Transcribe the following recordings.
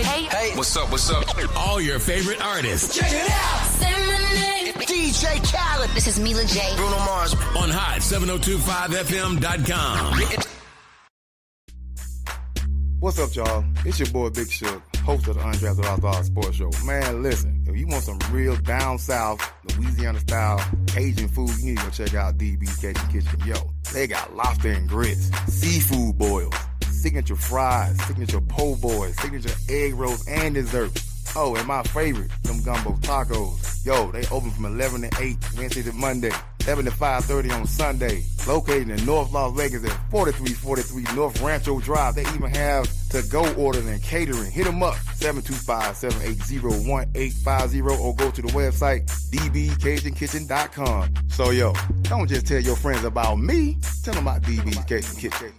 Hey, what's up? All your favorite artists. Check it out. Say my name. DJ Khaled. This is Mila J. Bruno Mars. On hot7025fm.com. What's up, y'all? It's your boy Big Shook, host of the Undrafted Outlaw Sports Show. Man, listen, if you want some real down south, Louisiana-style Cajun food, you need to go check out DB's Cajun Kitchen. Yo, they got lobster and grits, seafood boils, signature fries, signature po' boys, signature egg rolls, and desserts. Oh, and my favorite, them gumbo tacos. Yo, they open from 11 to 8, Wednesday to Monday, 11 to 5:30 on Sunday. Located in North Las Vegas at 4343 North Rancho Drive. They even have to-go orders and catering. Hit them up, 725-780-1850, or go to the website, dbcajunkitchen.com. So, yo, don't just tell your friends about me. Tell them about DB's Cajun Kitchen.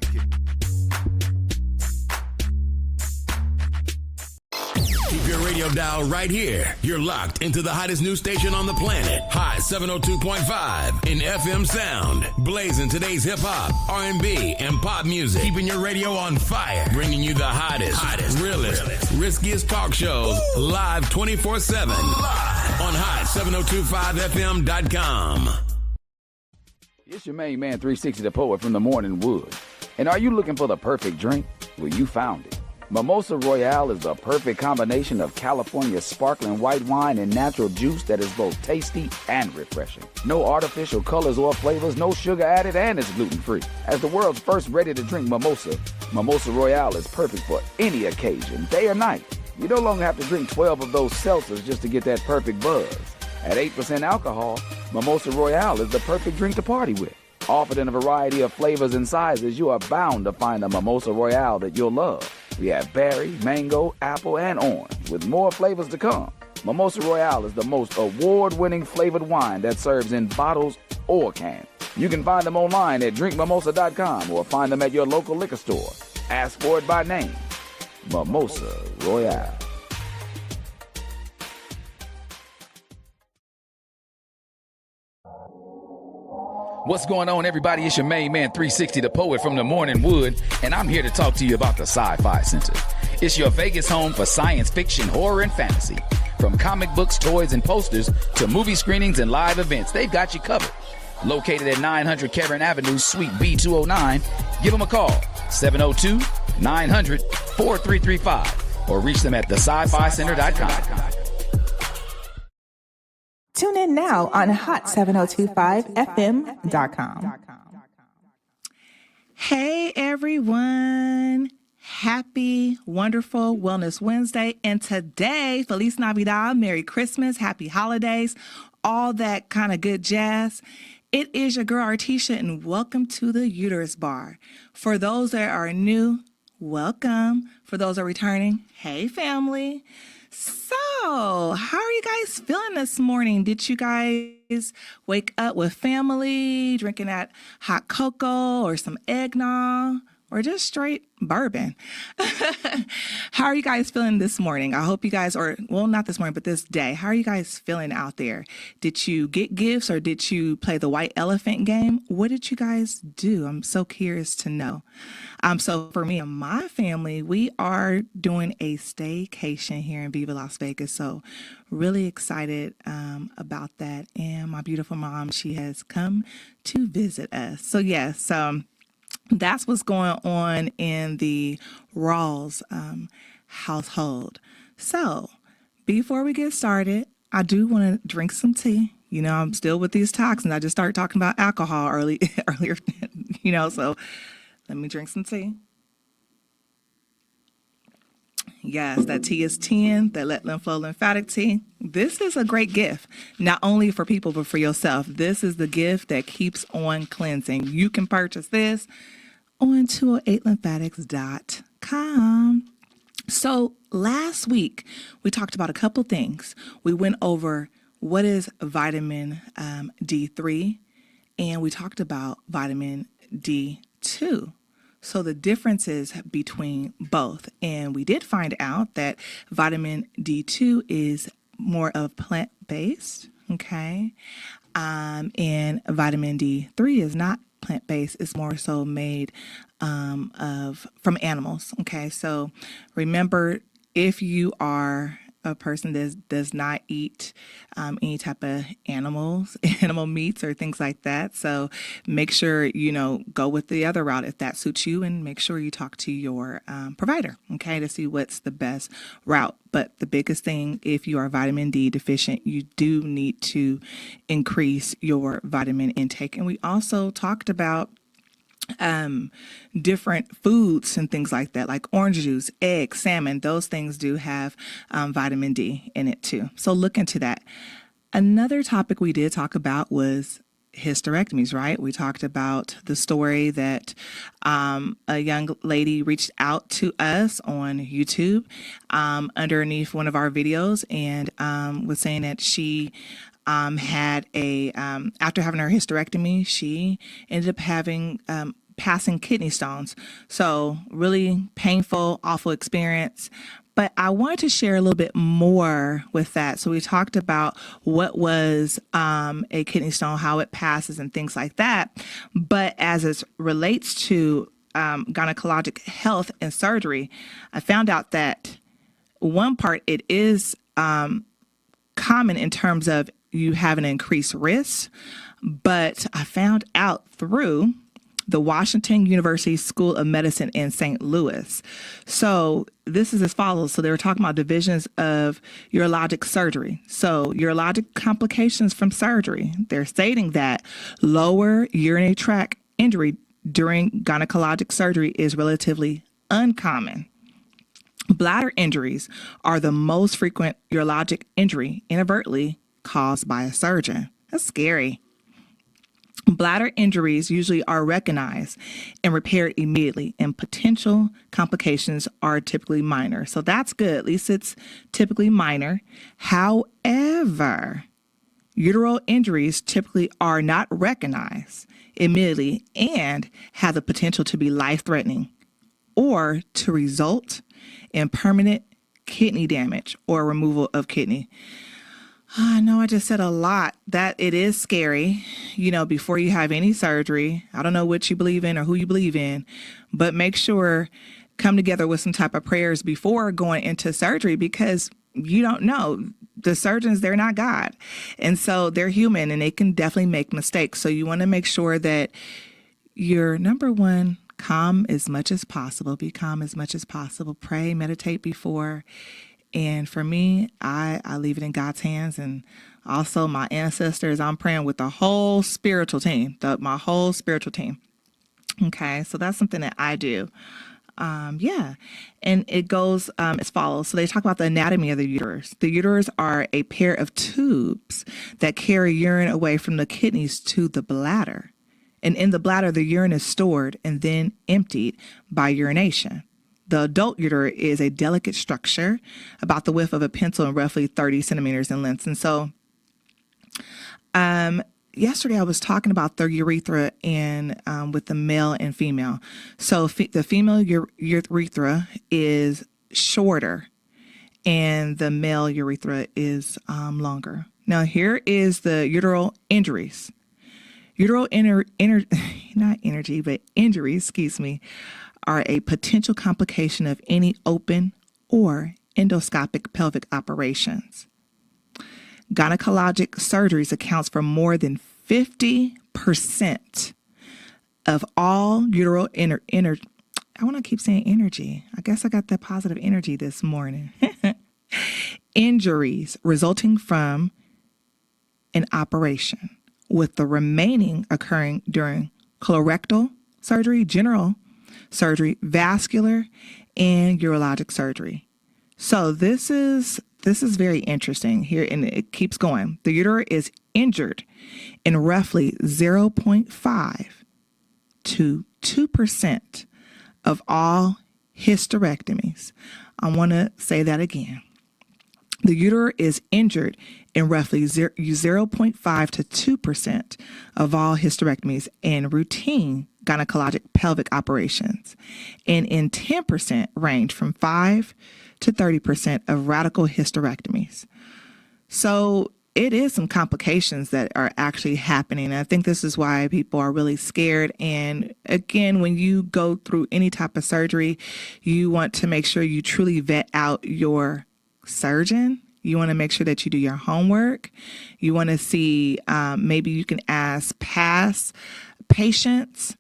Keep your radio dial right here. You're locked into the hottest news station on the planet. Hot 702.5 in FM sound. Blazing today's hip-hop, R&B, and pop music. Keeping your radio on fire. Bringing you the hottest, realest, riskiest talk shows live 24/7. On hot7025fm.com. It's your main man 360 the Poet from the Morning Wood. And are you looking for the perfect drink? Well, you found it. Mimosa Royale is the perfect combination of California sparkling white wine and natural juice that is both tasty and refreshing. No artificial colors or flavors, no sugar added, and it's gluten-free. As the world's first ready-to-drink mimosa, Mimosa Royale is perfect for any occasion, day or night. You no longer have to drink 12 of those seltzers just to get that perfect buzz. At 8% alcohol, Mimosa Royale is the perfect drink to party with. Offered in a variety of flavors and sizes, you are bound to find a Mimosa Royale that you'll love. We have berry, mango, apple, and orange, with more flavors to come. Mimosa Royale is the most award-winning flavored wine that serves in bottles or cans. You can find them online at drinkmimosa.com or find them at your local liquor store. Ask for it by name. Mimosa Royale. What's going on, everybody? It's your main man 360 the Poet from the Morning Wood, and I'm here to talk to you about the Sci-Fi Center. It's your Vegas home for science fiction, horror, and fantasy. From comic books, toys, and posters to movie screenings and live events, they've got you covered. Located at 900 Cameron Avenue, Suite B209, give them a call, 702-900-4335, or reach them at thescificenter.com. Tune in now on hot7025fm.com. Hey, everyone. Happy, wonderful Wellness Wednesday. And today, Feliz Navidad, Merry Christmas, Happy Holidays, all that kind of good jazz. It is your girl, Artisha, and welcome to the Uterus Bar. For those that are new, welcome. For those that are returning, hey, family. So, how are you guys feeling this morning? Did you guys wake up with family, drinking that hot cocoa or some eggnog or just straight bourbon? How are you guys feeling this morning? I hope you guys, not this morning, but this day. How are you guys feeling out there? Did you get gifts or did you play the white elephant game? What did you guys do? I'm so curious to know. So for me and my family, we are doing a staycation here in Viva Las Vegas. So really excited about that. And my beautiful mom, she has come to visit us. So yes, that's what's going on in the Rawls household. So before we get started, I do want to drink some tea. You know, I'm still with these toxins. I just started talking about alcohol earlier, so let me drink some tea. Yes, that tea is 10, that Let Lymph Flow lymphatic tea. This is a great gift, not only for people, but for yourself. This is the gift that keeps on cleansing. You can purchase this on 208lymphatics.com. So last week, we talked about a couple things. We went over what is vitamin D3, and we talked about vitamin D2. So the differences between both. And we did find out that vitamin D2 is more of plant-based, okay? And vitamin D3 is not plant-based. It's more so made from animals, okay? So remember, if you are a person that does not eat any type of animal meats or things like that. So make sure, go with the other route if that suits you, and make sure you talk to your provider, okay, to see what's the best route. But the biggest thing, if you are vitamin D deficient, you do need to increase your vitamin intake. And we also talked about different foods and things like that, like orange juice, eggs, salmon. Those things do have vitamin D in it too. So look into that. Another topic we did talk about was hysterectomies, right? We talked about the story that a young lady reached out to us on YouTube underneath one of our videos and was saying that she had after having her hysterectomy, she ended up having passing kidney stones. So really painful, awful experience. But I wanted to share a little bit more with that. So we talked about what was a kidney stone, how it passes and things like that. But as it relates to gynecologic health and surgery, I found out that one part, it is common in terms of you have an increased risk, but I found out through the Washington University School of Medicine in St. Louis. So this is as follows. So they were talking about divisions of urologic surgery. So urologic complications from surgery. They're stating that lower urinary tract injury during gynecologic surgery is relatively uncommon. Bladder injuries are the most frequent urologic injury inadvertently caused by a surgeon. That's scary. Bladder injuries usually are recognized and repaired immediately, and potential complications are typically minor. So that's good. At least it's typically minor. However, uteral injuries typically are not recognized immediately and have the potential to be life-threatening or to result in permanent kidney damage or removal of kidney. I know I just said a lot. That it is scary, before you have any surgery. I don't know what you believe in or who you believe in, but make sure come together with some type of prayers before going into surgery, because you don't know. The surgeons, they're not God. And so they're human and they can definitely make mistakes. So you want to make sure that you're, number one, calm as much as possible. Be calm as much as possible. Pray, meditate before. And for me, I leave it in God's hands, and also my ancestors. I'm praying with the whole spiritual team, my whole spiritual team. Okay, so that's something that I do. And it goes as follows. So they talk about the anatomy of the uterus. The uterus are a pair of tubes that carry urine away from the kidneys to the bladder. And in the bladder, the urine is stored and then emptied by urination. The adult uterus is a delicate structure about the width of a pencil and roughly 30 centimeters in length. And so yesterday I was talking about the urethra and with the male and female. So the female urethra is shorter and the male urethra is longer. Now here is the uteral injuries. Uteral injuries, are a potential complication of any open or endoscopic pelvic operations. Gynecologic surgeries accounts for more than 50% of all uteral I want to keep saying energy. I guess I got that positive energy this morning. Injuries resulting from an operation, with the remaining occurring during colorectal surgery, general surgery, vascular, and urologic surgery. So this is very interesting here, and it keeps going. The uterus is injured in roughly 0.5 to 2% of all hysterectomies. I want to say that again. The uterus is injured in roughly 0.5 to 2% of all hysterectomies and routine gynecologic pelvic operations, and in 10% range from 5 to 30% of radical hysterectomies. So it is some complications that are actually happening. I think this is why people are really scared. And again, when you go through any type of surgery, you want to make sure you truly vet out your surgeon. You want to make sure that you do your homework. You want to see, maybe you can ask past patients,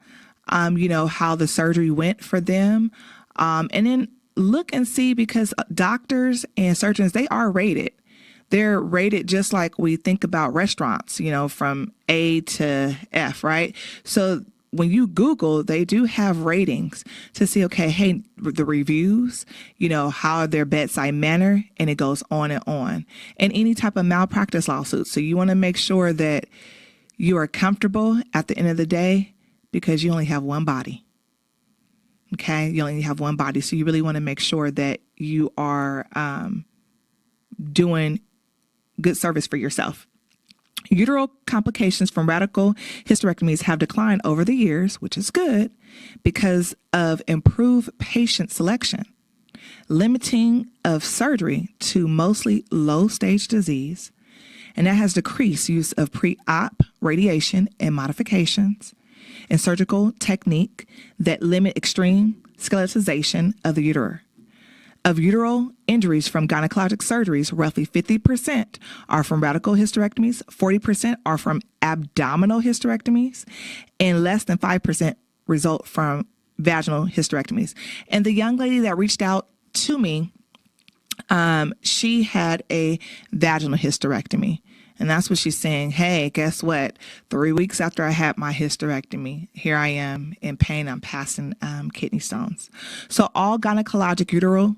how the surgery went for them. And then look and see, because doctors and surgeons, they are rated. They're rated just like we think about restaurants, from A to F, right? So when you Google, they do have ratings to see, okay, hey, the reviews, how their bedside manner, and it goes on and on. And any type of malpractice lawsuits. So you want to make sure that you are comfortable at the end of the day, because you only have one body. Okay, you only have one body. So you really want to make sure that you are doing good service for yourself. Uteral complications from radical hysterectomies have declined over the years, which is good, because of improved patient selection, limiting of surgery to mostly low-stage disease, and that has decreased use of pre-op radiation and modifications, and surgical technique that limit extreme skeletization of the uterus. Of uteral injuries from gynecologic surgeries, roughly 50% are from radical hysterectomies, 40% are from abdominal hysterectomies, and less than 5% result from vaginal hysterectomies. And the young lady that reached out to me, she had a vaginal hysterectomy. And that's what she's saying. Hey, guess what? 3 weeks after I had my hysterectomy, here I am in pain. I'm passing kidney stones. So all gynecologic uteral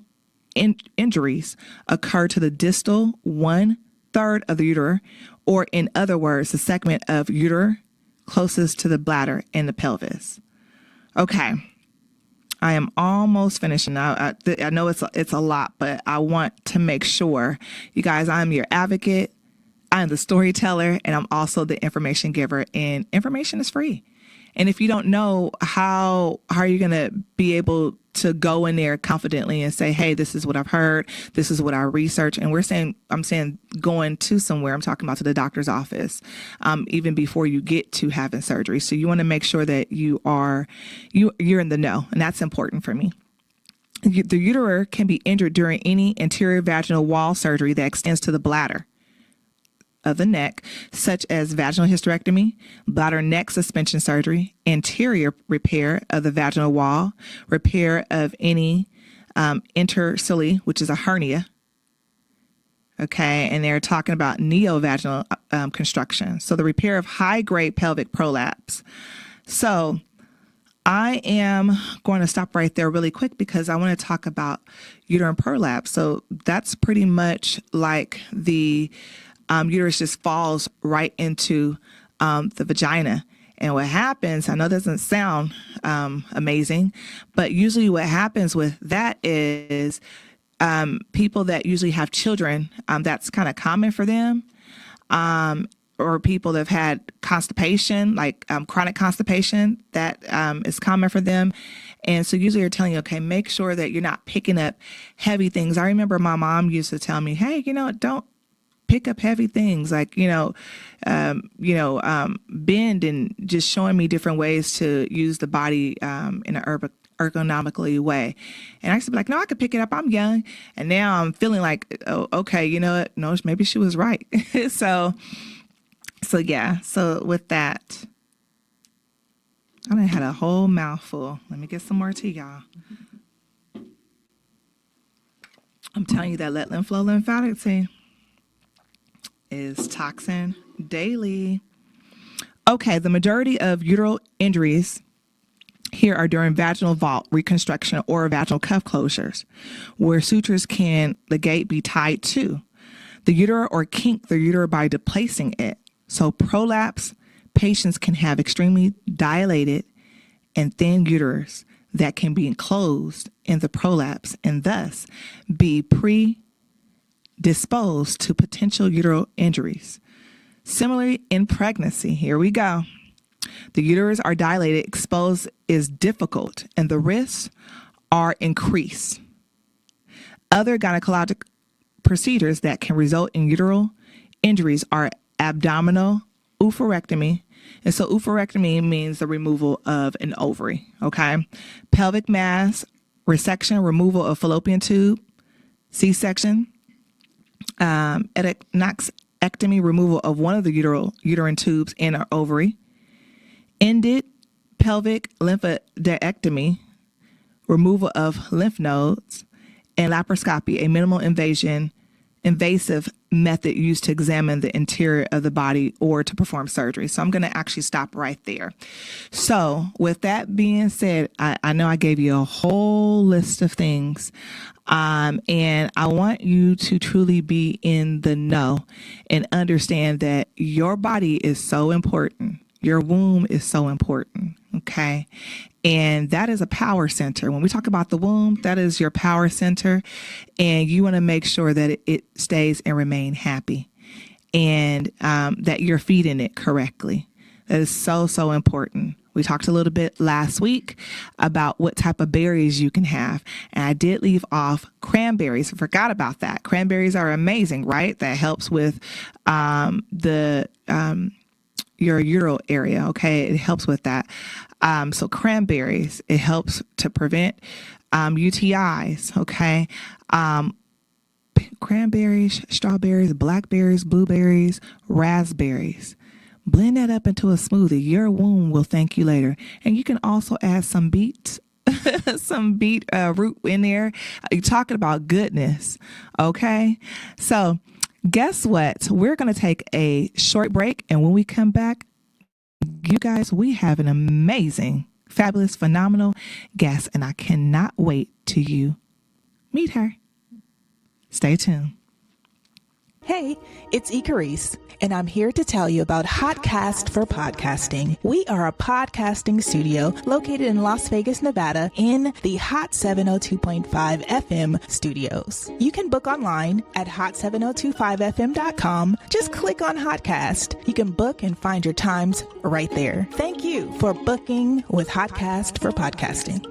injuries occur to the distal 1/3 of the uterus, or in other words, the segment of uterus closest to the bladder and the pelvis. Okay. I am almost finishing. I know it's a lot, but I want to make sure, you guys, I'm your advocate. I'm the storyteller, and I'm also the information giver, and information is free. And if you don't know, how are you going to be able to go in there confidently and say, hey, this is what I've heard, this is what I researched. And I'm saying going to somewhere, I'm talking about to the doctor's office, even before you get to having surgery. So you want to make sure that you're in the know, and that's important for me. The uterus can be injured during any anterior vaginal wall surgery that extends to the bladder of the neck, such as vaginal hysterectomy, bladder neck suspension surgery, anterior repair of the vaginal wall, repair of any intercili, which is a hernia. Okay, and they're talking about neovaginal construction. So the repair of high-grade pelvic prolapse. So I am going to stop right there really quick, because I want to talk about uterine prolapse. So that's pretty much like the uterus just falls right into the vagina. And what happens, I know it doesn't sound amazing, but usually what happens with that is people that usually have children, that's kind of common for them, or people that have had constipation, like chronic constipation, that is common for them. And so usually they're telling you, okay, make sure that you're not picking up heavy things. I remember my mom used to tell me, hey, don't pick up heavy things, like, bend, and just showing me different ways to use the body in an ergonomically way. And I used to be like, no, I could pick it up. I'm young. And now I'm feeling like, oh, okay, you know what? No, maybe she was right. So yeah. So with that, I done had a whole mouthful. Let me get some more tea, y'all. I'm telling you that let lymph flow lymphatic tea is toxin daily. Okay, the majority of uteral injuries here are during vaginal vault reconstruction or vaginal cuff closures, where sutures can ligate be tied to the uterus or kink the uterus by displacing it. So prolapse patients can have extremely dilated and thin uterus that can be enclosed in the prolapse and thus be predisposed to potential uteral injuries. Similarly, in pregnancy, here we go. The uterus are dilated, exposed is difficult, and the risks are increased. Other gynecologic procedures that can result in uteral injuries are abdominal oophorectomy. And so oophorectomy means the removal of an ovary, okay? Pelvic mass resection, removal of fallopian tube, C-section, ectomy, removal of one of the uterine tubes in our ovary, ended pelvic lymphodectomy, removal of lymph nodes, and laparoscopy, a minimal invasive method used to examine the interior of the body or to perform surgery. So I'm going to actually stop right there. So with that being said, I know I gave you a whole list of things, and I want you to truly be in the know and understand that your body is so important. Your womb is so important. Okay. And that is a power center. When we talk about the womb, that is your power center. And you want to make sure that it stays and remain happy, and that you're feeding it correctly. That is so, so important. We talked a little bit last week about what type of berries you can have. And I did leave off cranberries. I forgot about that. Cranberries are amazing, right? That helps with your ural area. Okay. It helps with that. So cranberries, it helps to prevent UTIs. Okay. Cranberries, strawberries, blackberries, blueberries, raspberries. Blend that up into a smoothie. Your womb will thank you later. And you can also add some beets, some beet root in there. You're talking about goodness. Okay. So guess what? We're going to take a short break. And when we come back, you guys, we have an amazing, fabulous, phenomenal guest. And I cannot wait till you meet her. Stay tuned. Hey, it's Icarus, and I'm here to tell you about Hotcast for Podcasting. We are a podcasting studio located in Las Vegas, Nevada, in the Hot 702.5 FM studios. You can book online at hot7025fm.com. Just click on Hotcast. You can book and find your times right there. Thank you for booking with Hotcast for Podcasting.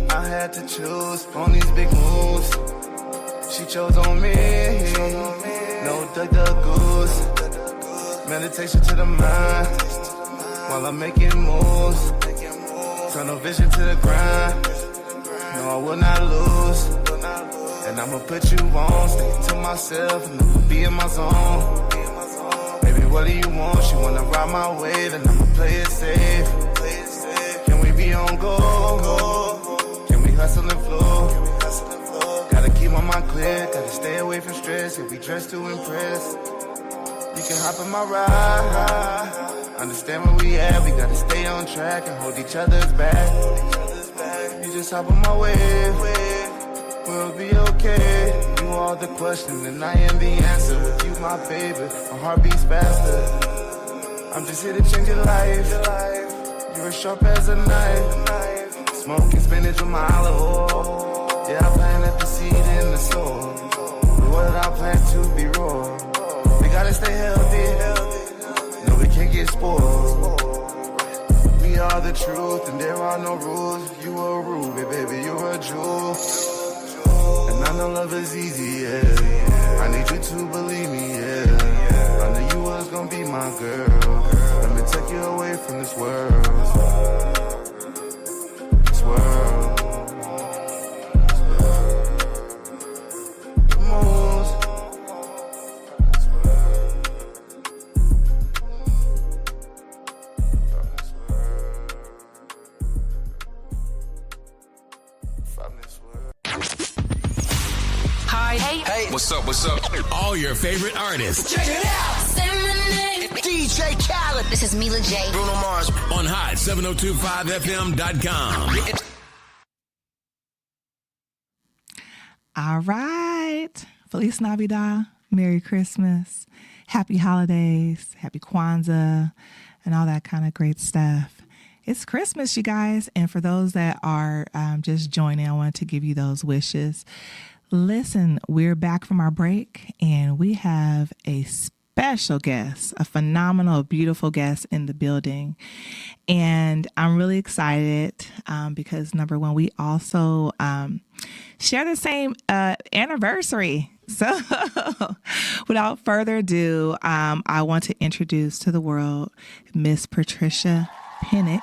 I had to choose on these big moves. She chose on me. No duck goose. Meditation to the mind while I'm making moves. Tunnel vision to the grind. No, I will not lose. And I'ma put you on, stick to myself, and I'ma be in my zone. Baby, what do you want? She wanna ride my wave, and I'ma play it safe. Can we be on go? Hustle and flow. Gotta keep my mind clear, gotta stay away from stress. If we dress to impress, you can hop in my ride. Understand where we at, we gotta stay on track and hold each other's back. You just hop on my wave, we'll be okay. You are the question and I am the answer. With you, my baby, my heart beats faster. I'm just here to change your life. You're as sharp as a knife. Smoking spinach with my olive oil. Yeah, I planted the seed in the soil. But what did I plant to be raw? We gotta stay healthy. No, we can't get spoiled. We are the truth and there are no rules. You a ruby, baby, you're a jewel. And I know love is easy, yeah. I need you to believe me, yeah. I knew you was gonna be my girl. Let me take you away from this world. What's up? All your favorite artists. Check it out. Say my name. DJ Khaled. This is Mila J. Bruno Mars. On hot7025fm.com. All right. Feliz Navidad. Merry Christmas. Happy holidays. Happy Kwanzaa. And all that kind of great stuff. It's Christmas, you guys. And for those that are just joining, I wanted to give you those wishes. Listen, we're back from our break and we have a special guest, a phenomenal, beautiful guest in the building. And I'm really excited because, number one, we also share the same anniversary. So without further ado, I want to introduce to the world Miss Patricia Penix.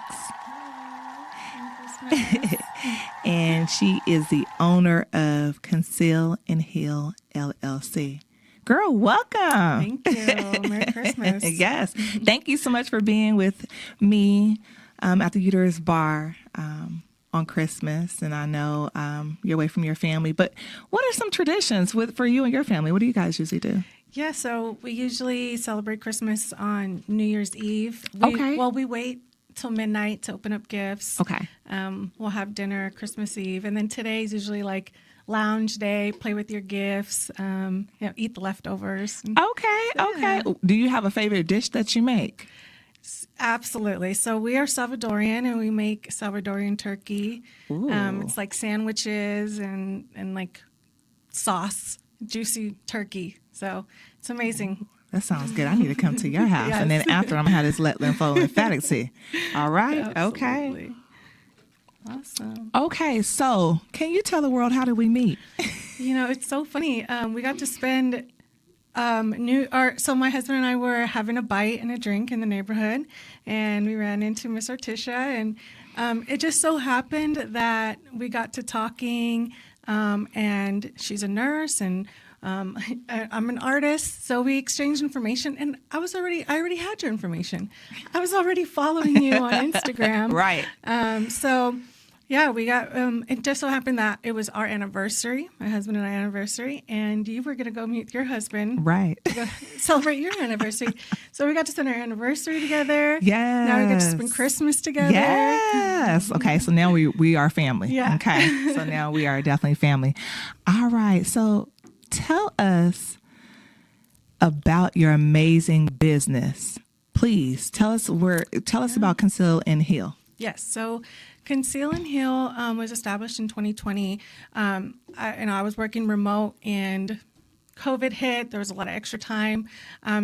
And she is the owner of Conceal and Heal LLC. Girl, welcome. Thank you. Merry Christmas. Yes. Thank you so much for being with me at the Uterus Bar on Christmas. And I know you're away from your family, but what are some traditions for you and your family? What do you guys usually do? Yeah, so we usually celebrate Christmas on New Year's Eve. Okay. Well, we wait till midnight to open up gifts. Okay. We'll have dinner Christmas Eve. And then today's usually like lounge day, play with your gifts, eat the leftovers. Okay. Do you have a favorite dish that you make? Absolutely. So we are Salvadorian, and we make Salvadorian turkey. It's like sandwiches and like sauce, juicy turkey. So it's amazing. That sounds good. I need to come to your house. Yes. And then after, I'm going to have this let them flow lymphatic tea. All right. Absolutely. Okay. Awesome. Okay. So can you tell the world, how did we meet? It's so funny. We got to spend so my husband and I were having a bite and a drink in the neighborhood, and we ran into Miss Artisha, and it just so happened that we got to talking, and she's a nurse, and I'm an artist, so we exchanged information, and I already had your information. I was already following you on Instagram. Right. So yeah, we got, it just so happened that it was our anniversary, my husband and I anniversary, and you were going to go meet your husband. Right. To go celebrate your anniversary. So we got to spend our anniversary together. Yes. Now we get to spend Christmas together. Yes. Okay. So now we are family. Yeah. Okay. So now we are definitely family. All right. So tell us about your amazing business. Please tell us about Conceal and Heal. Yes. So Conceal and Heal was established in 2020. I was working remote, and COVID hit. There was a lot of extra time.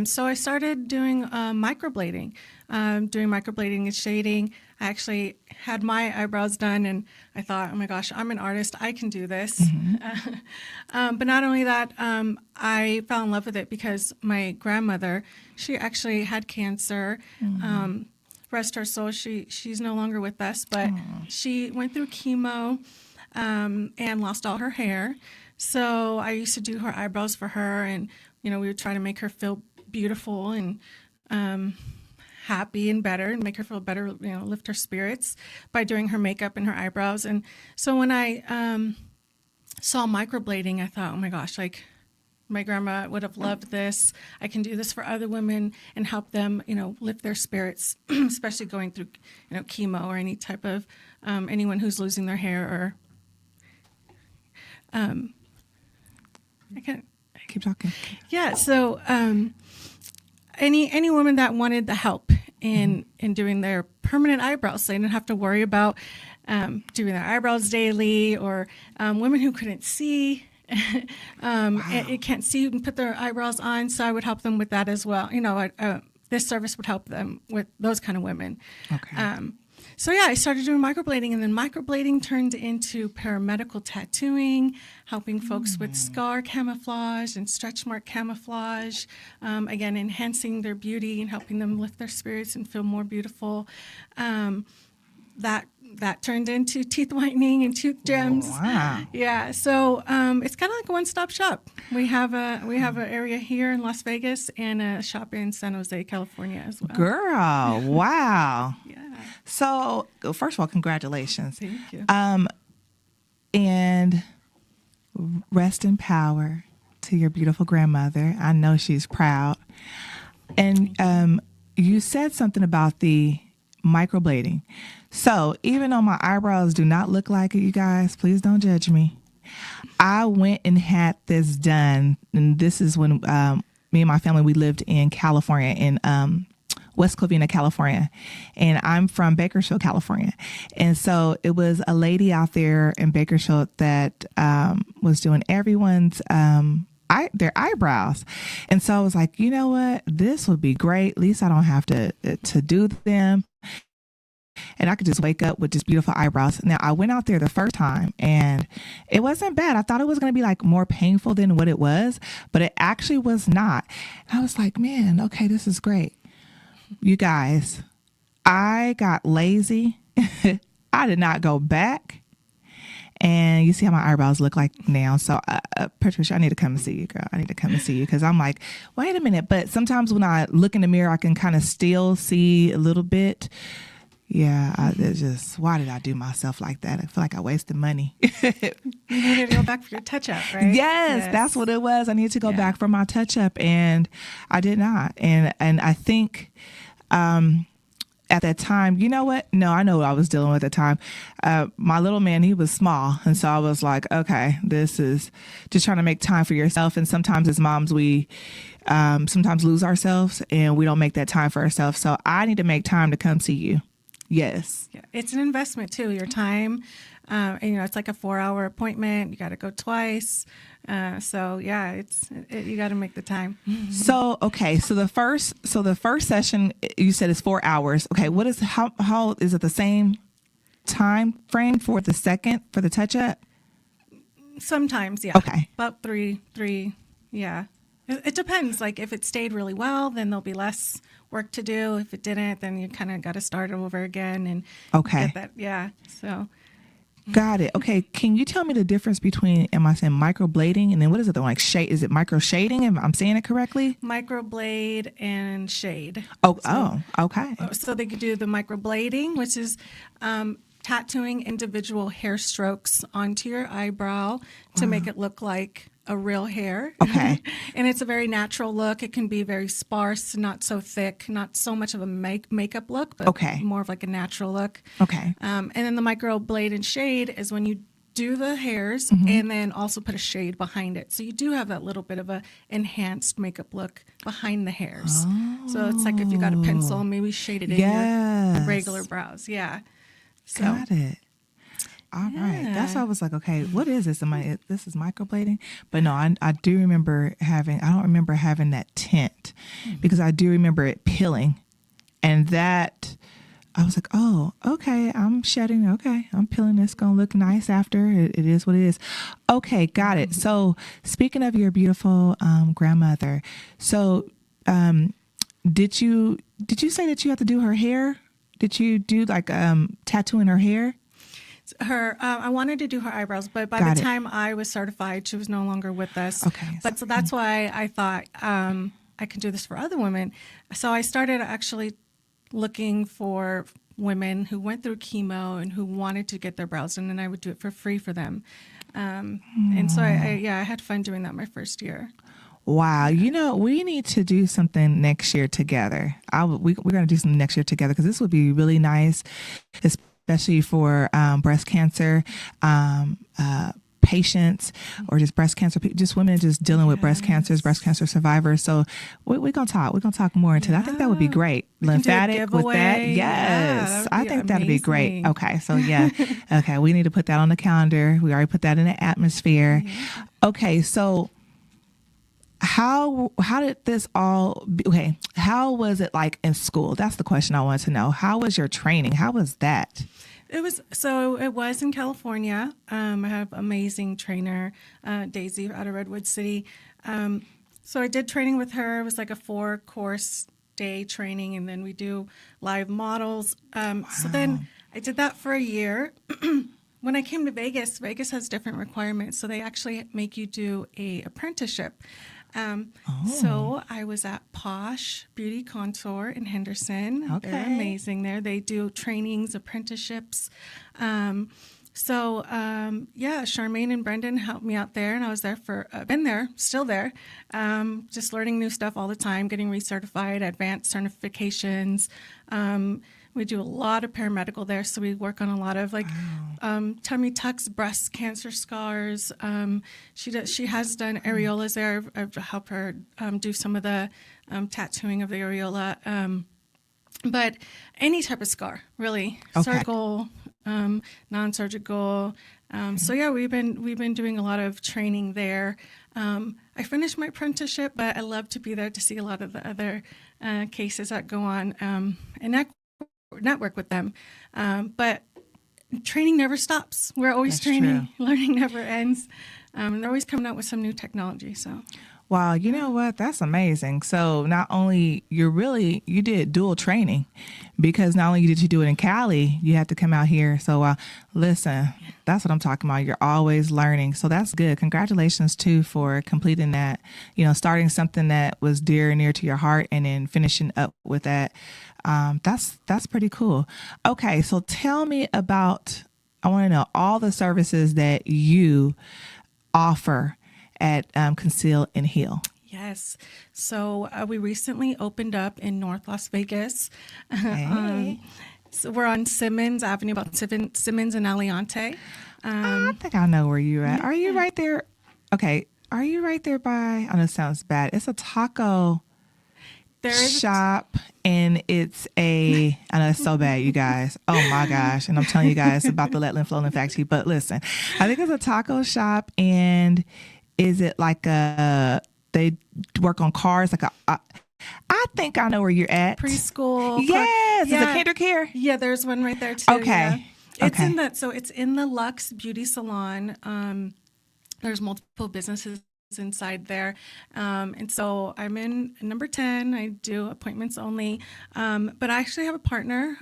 So I started doing microblading, and shading. I actually had my eyebrows done, and I thought, oh my gosh, I'm an artist. I can do this. Mm-hmm. But not only that, I fell in love with it because my grandmother, she actually had cancer. Mm-hmm. Rest her soul, she's no longer with us, but she went through chemo and lost all her hair. So I used to do her eyebrows for her, and we would try to make her feel beautiful and happy and better, and make her feel better, lift her spirits by doing her makeup and her eyebrows. And so when I saw microblading, I thought, oh my gosh, like, my grandma would have loved this. I can do this for other women and help them, lift their spirits, especially going through, chemo or any type of anyone who's losing their hair or. I can't keep talking. Yeah. So any woman that wanted the help in doing their permanent eyebrows, so they didn't have to worry about doing their eyebrows daily, or women who couldn't see. It can't see and put their eyebrows on, so I would help them with that as well. This service would help them with those kind of women. Okay. So yeah, I started doing microblading, and then microblading turned into paramedical tattooing, helping folks with scar camouflage and stretch mark camouflage, again, enhancing their beauty and helping them lift their spirits and feel more beautiful. That turned into teeth whitening and tooth gems. Wow. Yeah. So it's kind of like a one-stop shop. We have an area here in Las Vegas and a shop in San Jose, California as well. Girl, wow. Yeah. So first of all, congratulations. Thank you. And rest in power to your beautiful grandmother. I know she's proud. And you said something about the microblading. So even though my eyebrows do not look like it, you guys, please don't judge me. I went and had this done, and this is when me and my family, we lived in California, in West Covina, California, and I'm from Bakersfield, California. And so it was a lady out there in Bakersfield that was doing everyone's their eyebrows. And so I was like, you know what? This would be great. At least I don't have to do them. And I could just wake up with just beautiful eyebrows. Now, I went out there the first time and it wasn't bad. I thought it was going to be like more painful than what it was, but it actually was not. And I was like, man, okay, this is great. You guys, I got lazy. I did not go back. And you see how my eyebrows look like now. So, Patricia, I need to come and see you, girl. I need to come and see you because I'm like, wait a minute. But sometimes when I look in the mirror, I can kind of still see a little bit. Yeah, it's just, why did I do myself like that? I feel like I wasted money. You needed to go back for your touch-up, right? Yes, that's what it was. I needed to go back for my touch-up, and I did not. And I think at that time, you know what? No, I know what I was dealing with at the time. My little man, he was small. And so I was like, okay, this is just trying to make time for yourself. And sometimes as moms, we sometimes lose ourselves and we don't make that time for ourselves. So I need to make time to come see you. Yes. Yeah, it's an investment too, your time. And, it's like a 4-hour appointment. You got to go twice. So yeah, you got to make the time. So, okay. So the first session you said is 4 hours. Okay. How is it the same time frame for the second, for the touch up? Sometimes. Yeah. Okay. About three. Yeah. It depends. Like if it stayed really well, then there'll be less work to do. If it didn't, then you kind of got to start over again and get that. Yeah. So. Got it. Okay. Can you tell me the difference between, am I saying microblading and then what is it? Like shade? Is it micro shading? If I'm saying it correctly? Microblade and shade. Okay. So they could do the microblading, which is tattooing individual hair strokes onto your eyebrow to make it look like a real hair. Okay. And it's a very natural look. It can be very sparse, not so thick, not so much of a makeup look, but more of like a natural look. Okay. And then the microblade and shade is when you do the hairs and then also put a shade behind it. So you do have that little bit of a enhanced makeup look behind the hairs. So it's like if you got a pencil, maybe shade it in your regular brows. Yeah. So. Got it. All right. That's why I was like, okay, what is this? This is microblading? But no, I do remember I don't remember having that tint because I do remember it peeling. And that, I was like, oh, okay, I'm shedding. Okay, I'm peeling. It's going to look nice after. It is what it is. Okay, got it. So speaking of your beautiful grandmother, so did you say that you have to do her hair? Did you do like tattooing her hair? I wanted to do her eyebrows, but by the time I was certified, she was no longer with us. Okay. So that's why I thought I can do this for other women. So I started actually looking for women who went through chemo and who wanted to get their brows done, and I would do it for free for them. And so I had fun doing that my first year. Wow. We need to do something next year together. We're going to do something next year together because this would be really nice, especially for breast cancer patients or just breast cancer, just women just dealing with breast cancer survivors. So we're going to talk. We're going to talk more into that. I think that would be great. Lymphatic with that. Yes. I think that'd be great. Okay. So okay. We need to put that on the calendar. We already put that in the atmosphere. Mm-hmm. Okay. So how did this all how was it like in school? That's the question I wanted to know. How was your training? How was that? It was in California. I have an amazing trainer, Daisy out of Redwood City. So I did training with her. It was like a 4-course day training, and then we do live models. Wow. So then I did that for a year. When I came to Vegas has different requirements. So they actually make you do a apprenticeship. So I was at Posh Beauty Contour in Henderson. Okay. They're amazing there. They do trainings, apprenticeships. Charmaine and Brendan helped me out there, and I was there still there, just learning new stuff all the time, getting recertified, advanced certifications. We do a lot of paramedical there, so we work on a lot of tummy tucks, breast cancer scars. She has done areolas there. I've helped her do some of the tattooing of the areola. But any type of scar, really, surgical, non-surgical. So yeah, we've been doing a lot of training there. I finished my apprenticeship, but I love to be there to see a lot of the other cases that go on and network with them. But training never stops. We're always That's training. true. Learning never ends. And they're always coming out with some new technology. So. Wow, you know what? That's amazing. So not only you did dual training, because not only did you do it in Cali, you had to come out here. So listen, that's what I'm talking about. You're always learning. So that's good. Congratulations too for completing that, starting something that was dear and near to your heart and then finishing up with that. That's pretty cool. Okay, so tell me about, I want to know all the services that you offer at Conceal and Heal. Yes. So we recently opened up in North Las Vegas. Hey. So we're on Simmons Avenue, about Simmons and Aliante. I think I know where you're at. Are you right there? Okay. Are you right there by, I know it sounds bad. It's a taco shop, and I know it's so bad, you guys. Oh my gosh. And I'm telling you guys about the Let Lynn Flow Factory. But listen, I think it's a taco shop, and is it like they work on cars? I think I know where you're at. Preschool. Yes. Yeah. Is it Kinder Care? Yeah, there's one right there too. Okay. Yeah. Okay. It's in the Luxe Beauty Salon. There's multiple businesses inside there. And so I'm in number 10. I do appointments only. But I actually have a partner,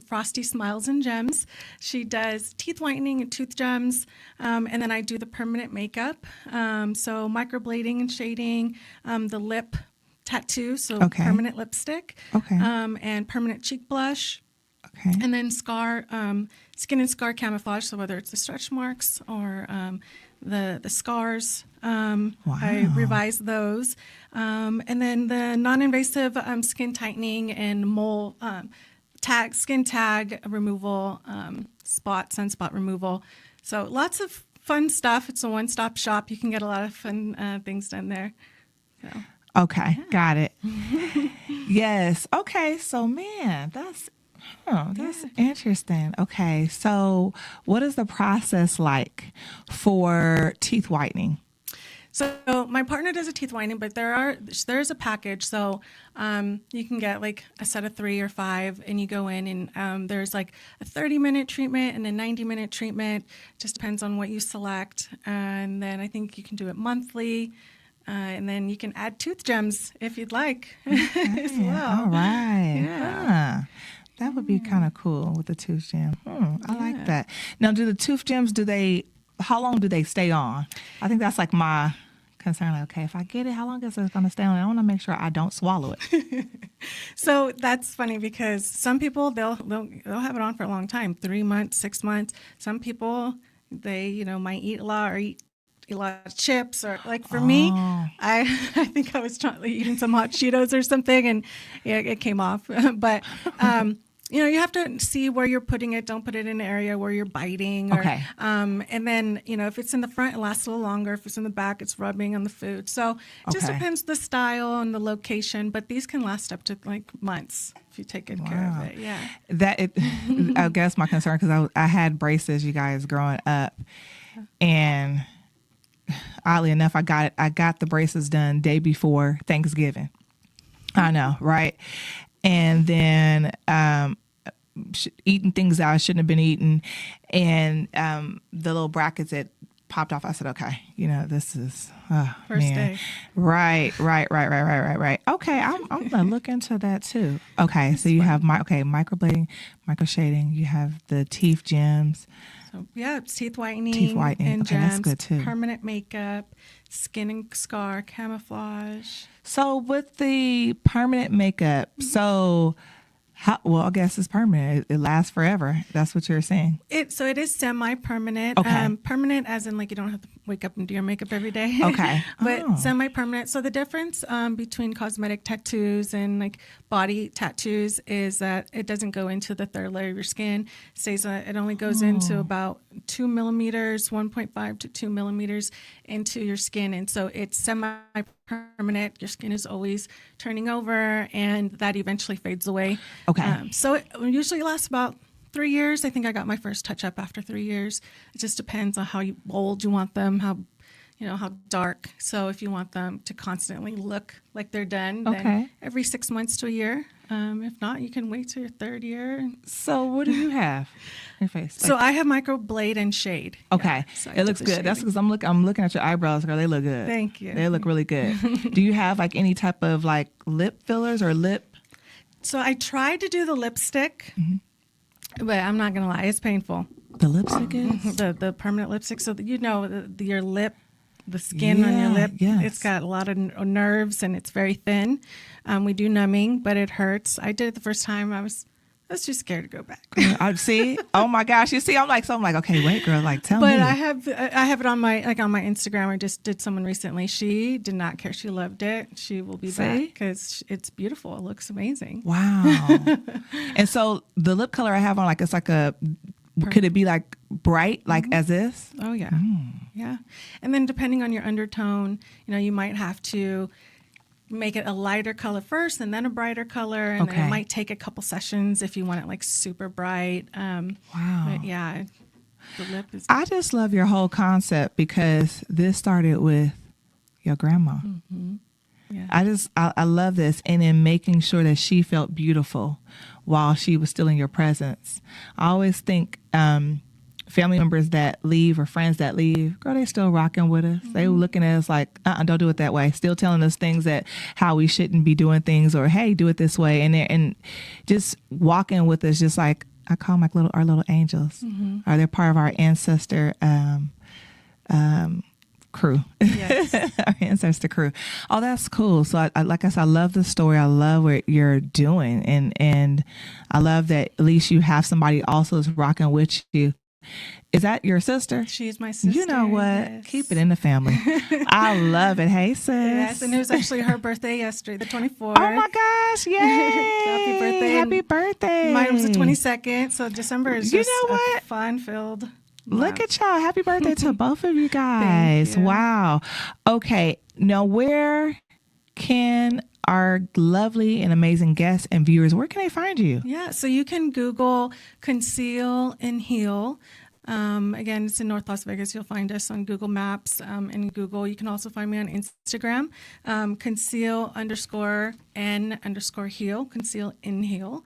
Frosty Smiles and Gems. She does teeth whitening and tooth gems. And then I do the permanent makeup. So microblading and shading, the lip tattoo, so permanent lipstick. Okay. And permanent cheek blush. Okay. And then skin and scar camouflage. So whether it's the stretch marks or the scars, I revise those. And then the non-invasive skin tightening and mole skin tag removal, sunspot removal. So lots of fun stuff. It's a one-stop shop. You can get a lot of fun things done there. So. Okay, got it. Yes. Okay, so man, that's interesting. Okay, so what is the process like for teeth whitening? So my partner does a teeth whitening, but there's a package. So you can get like a set of 3 or 5, and you go in and there's like a 30-minute treatment and a 90-minute treatment. Just depends on what you select. And then I think you can do it monthly. And then you can add tooth gems if you'd like as well. All right. Yeah. That would be kind of cool with the tooth gem. I like that. Now, do the tooth gems, how long do they stay on? I think that's like my concern. Like, okay, if I get it, how long is it going to stay on? I want to make sure I don't swallow it. So that's funny because some people, they'll have it on for a long time, 3 months, 6 months. Some people, they, might eat a lot or eat a lot of chips, or like for me, I think I was eating some hot Cheetos or something, and it came off. But you have to see where you're putting it. Don't put it in an area where you're biting. Okay. And then if it's in the front, it lasts a little longer. If it's in the back, it's rubbing on the food. So it just depends the style and the location. But these can last up to like months if you take good care of it. Yeah. I guess my concern, because I had braces, you guys, growing up, and oddly enough, I got the braces done day before Thanksgiving. I know, right? And then eating things that I shouldn't have been eating, and the little brackets that popped off. I said, okay, this is first day. Right. Okay, I'm gonna look into that too. Okay, so you have microblading, microshading. You have the teeth gems. So, it's teeth whitening and okay, gems, that's good too. Permanent makeup, skin and scar camouflage. So with the permanent makeup, I guess it's permanent. It lasts forever. That's what you're saying. It is semi-permanent. Okay. Permanent as in like you don't have to wake up and do your makeup every day. Okay. But semi-permanent. So the difference between cosmetic tattoos and like body tattoos is that it doesn't go into the third layer of your skin. It only goes into about 2 millimeters, 1.5 to 2 millimeters into your skin. And so it's semi-permanent. Your skin is always turning over, and that eventually fades away. Okay. So it usually lasts about 3 years. I think I got my first touch-up after 3 years. It just depends on how old you want them, how how dark. So if you want them to constantly look like they're done, Okay. then every 6 months to a year. If not, you can wait till your third year. So what do you have in your face? So I have microblade and shade. Okay. Yeah, so I It do looks the good. That's shading. because I'm looking at your eyebrows, girl. They look good. Thank you. They look really good. Do you have like any type of like lip fillers or lip? So I tried to do the lipstick, but I'm not going to lie, it's painful. The lipstick is? The permanent lipstick, so that your lip, the skin on your lip, yes. it's got a lot of nerves and it's very thin. We do numbing, but it hurts. I did it the first time. I was too scared to go back. I see. Oh my gosh! You see, I'm like, okay, wait, girl, like tell But me. I have it on my Instagram. I just did someone recently. She did not care. She loved it. She will be back because it's beautiful. It looks amazing. Wow. And so the lip color I have on, like, it's like could it be like bright, like as this? Oh yeah, yeah. And then depending on your undertone, you might have to make it a lighter color first and then a brighter color, and Okay. it might take a couple sessions if you want it like super bright. Wow. But yeah, the lip is. I just love your whole concept because this started with your grandma. Yeah. I love this, and in making sure that she felt beautiful while she was still in your presence. I always think family members that leave or friends that leave, girl, they still rocking with us. They were looking at us like, don't do it that way. Still telling us things that how we shouldn't be doing things, or hey, do it this way, and just walking with us, just like I call them like our little angels. Or they're part of our ancestor crew. Yes. Our ancestor crew. Oh, that's cool. So I like I said, I love the story. I love what you're doing, and I love that at least you have somebody also is rocking with you. Is that your sister? She's my sister. You know what? Yes. Keep it in the family. I love it. Hey, sis. Yes, and it was actually her birthday yesterday, the 24th. Oh my gosh! Yay! Happy birthday! Happy birthday! Mine was the 22nd, so December is You just know what? a fun-filled. Look at y'all. Happy birthday to both of you guys. you. Wow. Okay. Now, where can our lovely and amazing guests and viewers, where can they find you? Yeah, so you can Google Conceal and Heal. Again, it's in North Las Vegas. You'll find us on Google Maps and Google. You can also find me on Instagram, conceal_n_heal, conceal in heal.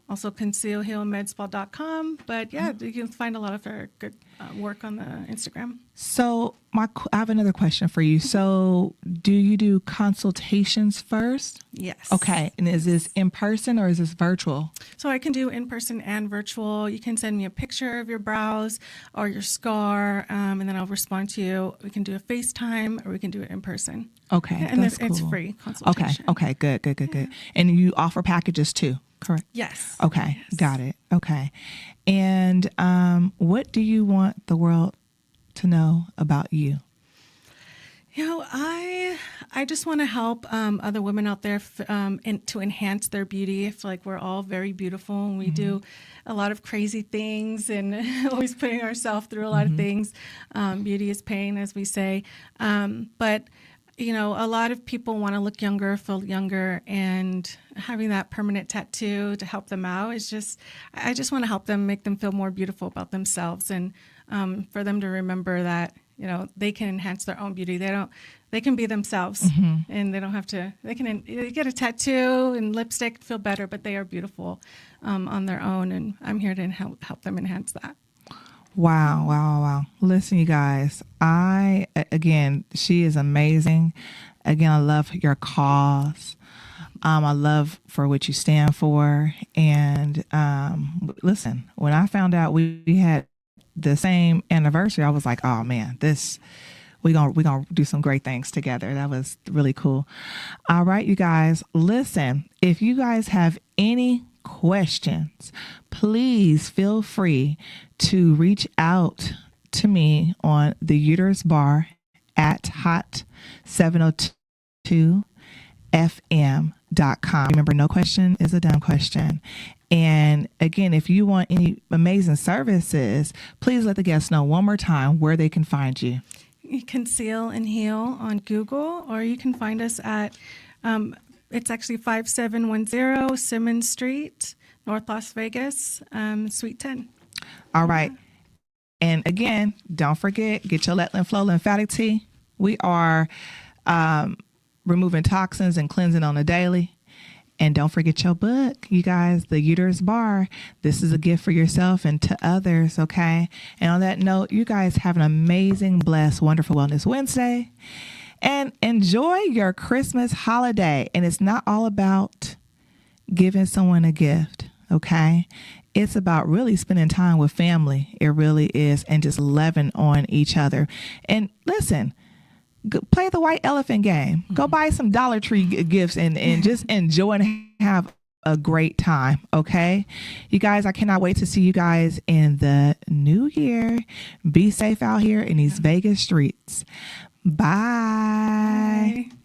Also concealhealmedspa.com. But yeah, you can find a lot of our good work on the Instagram. So I have another question for you. So do you do consultations first? Yes. Okay. And is this in person or is this virtual? So I can do in person and virtual. You can send me a picture of your brows or your scar, and then I'll respond to you. We can do a FaceTime or we can do it in person. Okay. And that's it's cool. free consultation. Okay. Good. And you offer packages too, correct? Yes. Okay. Yes. Got it. Okay. And what do you want the world to know about you? I just want to help other women out there to enhance their beauty. I feel like we're all very beautiful and we do a lot of crazy things and always putting ourselves through a lot of things. Beauty is pain, as we say. But a lot of people want to look younger, feel younger, and having that permanent tattoo to help them out is I just want to help them, make them feel more beautiful about themselves, and for them to remember that, they can enhance their own beauty. They can be themselves, and they don't have to, they can get a tattoo and lipstick, feel better, but they are beautiful on their own, and I'm here to help them enhance that. Wow. Listen, you guys, again, she is amazing. Again, I love your cause. I love for what you stand for. And listen, when I found out we had the same anniversary, I was like, oh man, we're gonna do some great things together. That was really cool. All right, you guys, listen, if you guys have any questions, please feel free to reach out to me on the Uterus Bar at hot702fm.com. Remember, no question is a dumb question. And again, if you want any amazing services, please let the guests know one more time where they can find you. Conceal and Heal on Google, or you can find us at it's actually 5710 Simmons Street, North Las Vegas, Suite 10. All right. And again, don't forget, get your Let Flow lymphatic tea. We are removing toxins and cleansing on a daily. And don't forget your book, you guys, The Uterus Bar. This is a gift for yourself and to others, okay? And on that note, you guys have an amazing, blessed, wonderful Wellness Wednesday. And enjoy your Christmas holiday. And it's not all about giving someone a gift, okay? It's about really spending time with family. It really is. And just loving on each other. And listen, play the white elephant game. Go buy some Dollar Tree gifts and just enjoy and have a great time. Okay. You guys, I cannot wait to see you guys in the new year. Be safe out here in these Vegas streets. Bye. Bye.